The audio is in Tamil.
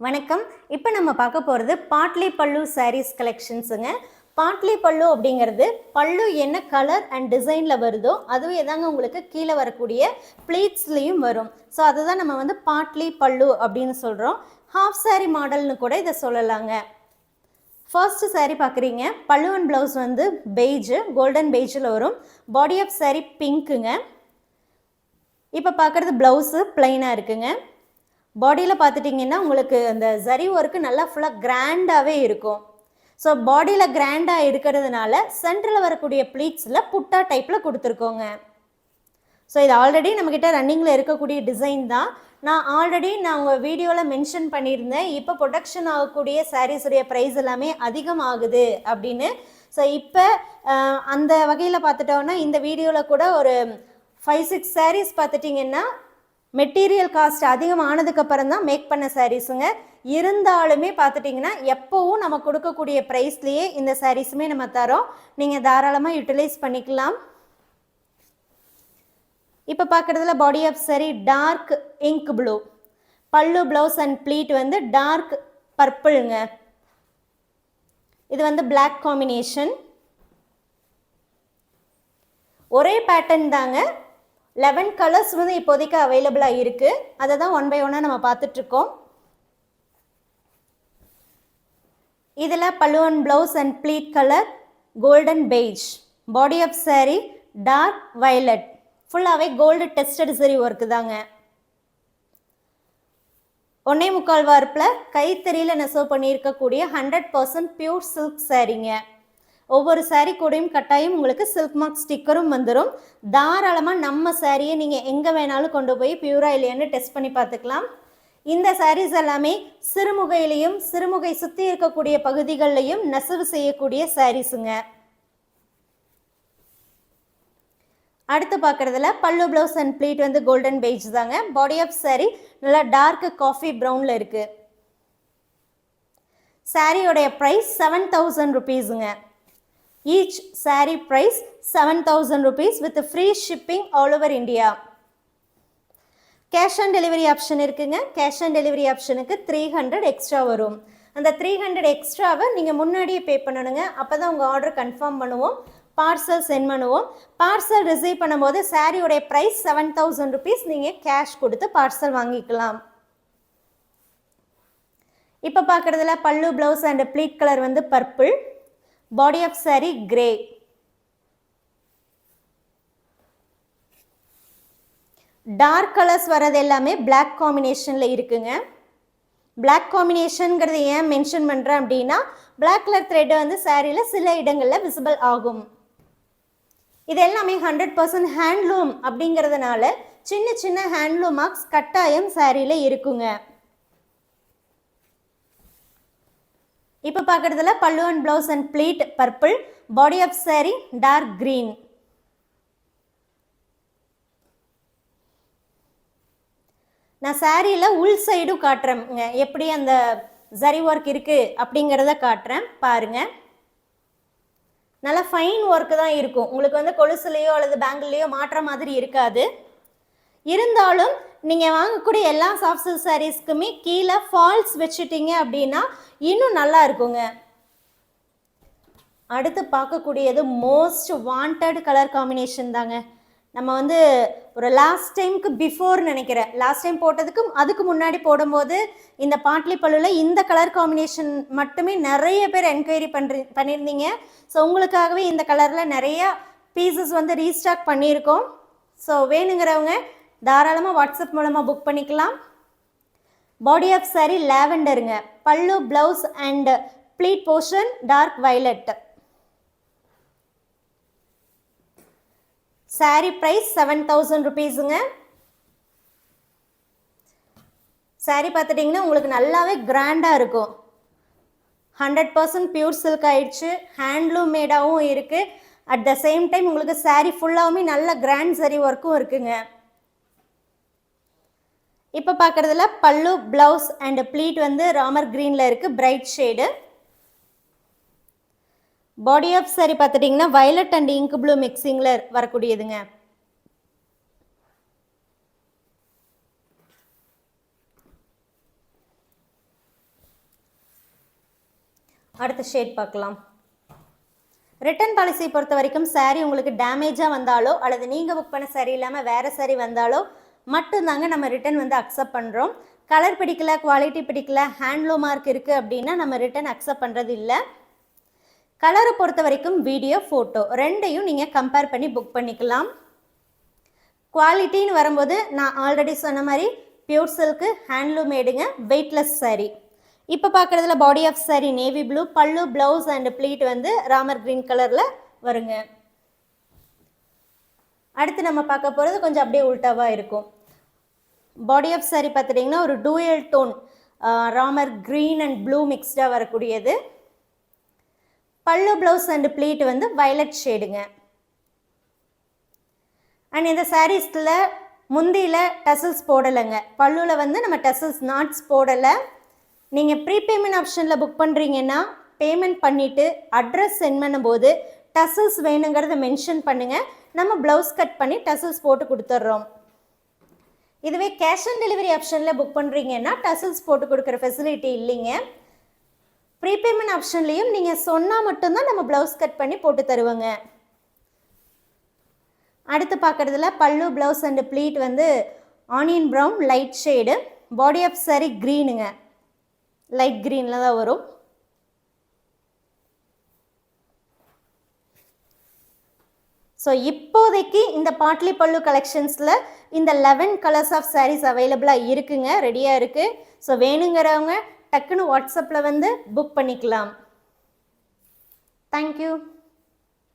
வணக்கம். இப்போ நம்ம பார்க்க போகிறது பாட்லி பல்லு சாரீஸ் கலெக்ஷன்ஸுங்க. பாட்லி பல்லு அப்படிங்கிறது பல்லு என்ன கலர் அண்ட் டிசைனில் வருதோ அதுவே தாங்க உங்களுக்கு கீழே வரக்கூடிய ப்ளீட்ஸ்லேயும் வரும். ஸோ அதுதான் நம்ம வந்து பாட்லி பல்லு அப்படின்னு சொல்கிறோம். ஹாஃப் சாரீ மாடல்னு கூட இதை சொல்லலாங்க. ஃபர்ஸ்ட் சாரீ பார்க்குறீங்க. பல்லு அண்ட் ப்ளவுஸ் வந்து பெய்ஜு, கோல்டன் பெய்ஜில் வரும். பாடி ஆஃப் சாரீ பிங்க்குங்க. இப்போ பார்க்குறது ப்ளவுஸு பிளைனாக இருக்குங்க. பாடியில் பார்த்துட்டிங்கன்னா உங்களுக்கு அந்த ஜரி ஒர்க்கு நல்லா ஃபுல்லாக கிராண்டாகவே இருக்கும். ஸோ பாடியில் கிராண்டாக இருக்கிறதுனால சென்டரில் வரக்கூடிய ப்ளீட்ஸில் புட்டா டைப்பில் கொடுத்துருக்கோங்க. ஸோ இது ஆல்ரெடி நம்மக்கிட்ட ரன்னிங்கில் இருக்கக்கூடிய டிசைன் தான். நான் உங்கள் வீடியோவில் மென்ஷன் பண்ணியிருந்தேன், இப்போ ப்ரொடக்ஷன் ஆகக்கூடிய சாரீஸுடைய ப்ரைஸ் எல்லாமே அதிகமாகுது அப்படின்னு. ஸோ இப்போ அந்த வகையில் பார்த்துட்டோன்னா இந்த வீடியோவில் கூட ஒரு 5-6 சாரீஸ் பார்த்துட்டிங்கன்னா மெட்டீரியல் காஸ்ட் அதிகமானதுக்கப்புறம் தான் மேக் பண்ண சாரீஸுங்க. இருந்தாலுமே பார்த்துட்டிங்கன்னா எப்போவும் நம்ம கொடுக்கக்கூடிய ப்ரைஸ்லேயே இந்த சாரீஸுமே நம்ம தரோம். நீங்கள் தாராளமாக யூட்டிலைஸ் பண்ணிக்கலாம். இப்போ பார்க்குறதுல body of sari dark ink blue, pallu blouse and pleat வந்து டார்க் பர்பிள்ங்க. இது வந்து பிளாக் காம்பினேஷன். ஒரே பேட்டர்ன் தாங்க. 11 கலர்ஸ் வந்து இப்போதைக்கு அவைலபிளாக இருக்குது. அதை தான் ஒன் பை ஒன்னாக நம்ம பார்த்துட்ருக்கோம். இதில் pallu and blouse and pleat colour golden beige, body of sari dark violet, ஃபுல்லாகவே கோல்டு டெஸ்டட் சரி ஒர்க்கு தாங்க. 1.25 வார்ப்பில் கைத்தறியில் நெசவு பண்ணியிருக்கக்கூடிய 100% பியூர் சில்க் சாரீங்க. ஒவ்வொரு சாரீ கூடயும் கட்டாயம் உங்களுக்கு சில்க் மார்க் ஸ்டிக்கரும் வந்துடும். தாராளமாக நம்ம சாரியை நீங்கள் எங்கே வேணாலும் கொண்டு போய் பியூரா இல்லையான்னு டெஸ்ட் பண்ணி பார்த்துக்கலாம். இந்த சாரீஸ் எல்லாமே சிறுமுகையிலையும் சிறுமுகை சுற்றி இருக்கக்கூடிய பகுதிகளிலையும் நெசவு செய்யக்கூடிய சாரீஸுங்க. அடுத்து பார்க்குறதுல பல்லு ப்ளவுஸ் அண்ட் ப்ளீட் வந்து கோல்டன் பெய்ஜ் தாங்க. பாடி ஆஃப் சாரீ நல்லா டார்க் காஃபி ப்ரௌனில் இருக்குது. சாரியோடைய price 7000 ருபீஸுங்க. Each saree price 7000 rupees with free shipping all over India. Cash on delivery option இருக்குங்க. Cash on delivery optionக்கு 300 எக்ஸ்ட்ரா வரும். அந்த 300 எக்ஸ்ட்ராவை நீங்கள் முன்னாடியே பே பண்ணணுங்க. அப்போ தான் உங்கள் ஆர்டர் கன்ஃபார்ம் பண்ணுவோம், பார்சல் சென்ட் பண்ணுவோம். பார்சல் ரிசீவ் பண்ணும்போது சாரியோடைய ப்ரைஸ் 7000 rupees நீங்கள் கேஷ் கொடுத்து பார்சல் வாங்கிக்கலாம். இப்போ பார்க்குறதுல pallu blouse and pleat colour வந்து purple, body of sari grey. Dark colours வர்றது எல்லாமே பிளாக் காம்பினேஷனில் இருக்குங்க. பிளாக் காம்பினேஷனுங்கிறது ஏன் மென்ஷன் பண்ணுறேன் அப்படின்னா, பிளாக் கலர் த்ரெட் வந்து சாரியில் சில இடங்களில் விசிபிள் ஆகும். இது எல்லாமே 100% ஹேண்ட்லூம் அப்படிங்கிறதுனால சின்ன சின்ன ஹேண்ட்லூம் மார்க்ஸ் கட்டாயம் சாரியில் இருக்குங்க. இப்போ பார்க்குறதுல pallu and blouse and pleat purple, body of sari dark green. நான் சாரியில் உள் சைடும் காட்டுறேங்க, எப்படி அந்த ஜரி ஒர்க் இருக்குது அப்படிங்கிறத காட்டுறேன் பாருங்கள். நல்லா ஃபைன் ஒர்க்கு தான் இருக்கும். உங்களுக்கு வந்து கொலுசுலையோ அல்லது பேங்கிள்லையோ மாட்டுற மாதிரி இருக்காது. இருந்தாலும் நீங்கள் வாங்கக்கூடிய எல்லா சாஃப்ட் சில்க் சாரீஸ்க்குமே கீழே ஃபால்ஸ் வச்சுட்டீங்க அப்படின்னா இன்னும் நல்லா இருக்குங்க. அடுத்து பார்க்கக்கூடியது மோஸ்ட் வாண்டட் கலர் காம்பினேஷன் தாங்க. நம்ம வந்து ஒரு லாஸ்ட் டைமுக்கு பிஃபோர் நினைக்கிறேன், லாஸ்ட் டைம் போட்டதுக்கு அதுக்கு முன்னாடி போடும்போது இந்த பாட்லி பல்லுவில் இந்த கலர் காம்பினேஷன் மட்டுமே நிறைய பேர் என்கொயரி பண்ணியிருந்தீங்க. ஸோ உங்களுக்காகவே இந்த கலரில் நிறையா பீசஸ் வந்து ரீஸ்டாக் பண்ணியிருக்கோம். ஸோ வேணுங்கிறவங்க தாராளமாக வாட்ஸ்அப் மூலமாக புக் பண்ணிக்கலாம். பாடி ஆஃப் சாரீ லாவெண்டருங்க. Pallu blouse and pleat portion dark violet. Sari price 7000 ருபீஸுங்க. சாரீ பார்த்துட்டிங்கன்னா உங்களுக்கு நல்லாவே கிராண்டாக இருக்கும். 100% பியூர் சில்க் ஆயிடுச்சு, ஹேண்ட்லூம் மேடாகவும் இருக்குது. அட் த சேம் டைம் உங்களுக்கு சாரீ ஃபுல்லாகவுமே நல்ல கிராண்ட் சரி ஒர்க்கும் இருக்குங்க. இப்போ பார்க்குறதுல பல்லு ப்ளவுஸ் அண்ட் ப்ளீட் வந்து ராமர் க்ரீனில் இருக்குது, bright shade. Body of sari பார்த்துட்டிங்கன்னா வயலட் அண்ட் இங்க் ப்ளூ மிக்சிங்கில் வரக்கூடியதுங்க. அடுத்த ஷேட் பார்க்கலாம். ரிட்டர்ன் பாலிசி பொறுத்த வரைக்கும் saree உங்களுக்கு டேமேஜாக வந்தாலோ அல்லது நீங்கள் புக் பண்ண saree இல்லாமல் வேறு saree வந்தாலோ மட்டும்தாங்க நம்ம ரிட்டர்ன் வந்து அக்செப்ட் பண்ணுறோம். கலர் பிடிக்கல, குவாலிட்டி பிடிக்கல, ஹேண்ட்லூம் மார்க் இருக்குது அப்படின்னா நம்ம ரிட்டர்ன் அக்செப்ட் பண்ணுறது இல்லை. கலரை பொறுத்த வரைக்கும் வீடியோ, ஃபோட்டோ ரெண்டையும் நீங்கள் கம்பேர் பண்ணி புக் பண்ணிக்கலாம். குவாலிட்டின்னு வரும்போது நான் ஆல்ரெடி சொன்ன மாதிரி பியூர் சில்க்கு, ஹேண்ட்லூம் மேடுங்க, வெயிட்லெஸ் saree. இப்போ பார்க்குறதுல body of saree navy blue, pallu, blouse and pleat வந்து ராமர் க்ரீன் கலரில் வருங்க. அடுத்து நம்ம பார்க்க போகிறது கொஞ்சம் அப்படியே உல்ட்டாவாக இருக்கும். பாடி ஆஃப் saree பார்த்துட்டிங்கன்னா ஒரு dual tone Ramar green and blue மிக்ஸ்டாக வரக்கூடியது. பல்லு, ப்ளவுஸ் அண்ட் ப்ளீட் வந்து வயலட் ஷேடுங்க. அண்ட் இந்த சாரீஸில் முந்தியில் டசல்ஸ் போடலைங்க. பல்லுவில் வந்து நம்ம டசல்ஸ் நாட்ஸ் போடலை. நீங்கள் ப்ரீபேமெண்ட் ஆப்ஷனில் புக் பண்ணுறீங்கன்னா பேமெண்ட் பண்ணிவிட்டு அட்ரஸ் சென்ட் பண்ணும்போது டசல்ஸ் வேணுங்கிறத மென்ஷன் பண்ணுங்கள். நம்ம ப்ளவுஸ் கட் பண்ணி டசல்ஸ் போட்டு கொடுத்துட்றோம். இதுவே கேஷ் ஆன் டெலிவரி ஆப்ஷனில் புக் பண்ணுறீங்கன்னா டசல்ஸ் போட்டு கொடுக்குற ஃபெசிலிட்டி இல்லைங்க. ப்ரீபேமெண்ட் ஆப்ஷன்லேயும் நீங்கள் சொன்னால் மட்டும்தான் நம்ம ப்ளவுஸ் கட் பண்ணி போட்டு தருவோங்க. அடுத்து பார்க்குறதுல பல்லு, ப்ளவுஸ் அண்ட் ப்ளீட் வந்து onion brown light shade. Body of saree க்ரீனுங்க, லைட் க்ரீனில் தான் வரும். ஸோ இப்போதைக்கு இந்த பாட்லி பல்லு கலெக்ஷன்ஸில் இந்த 11 கலர்ஸ் ஆஃப் sarees அவைலபிளாக இருக்குங்க, ரெடியாக இருக்குது. ஸோ வேணுங்கிறவங்க டக்குன்னு வாட்ஸ்அப்பில் வந்து புக் பண்ணிக்கலாம். தேங்க்யூ.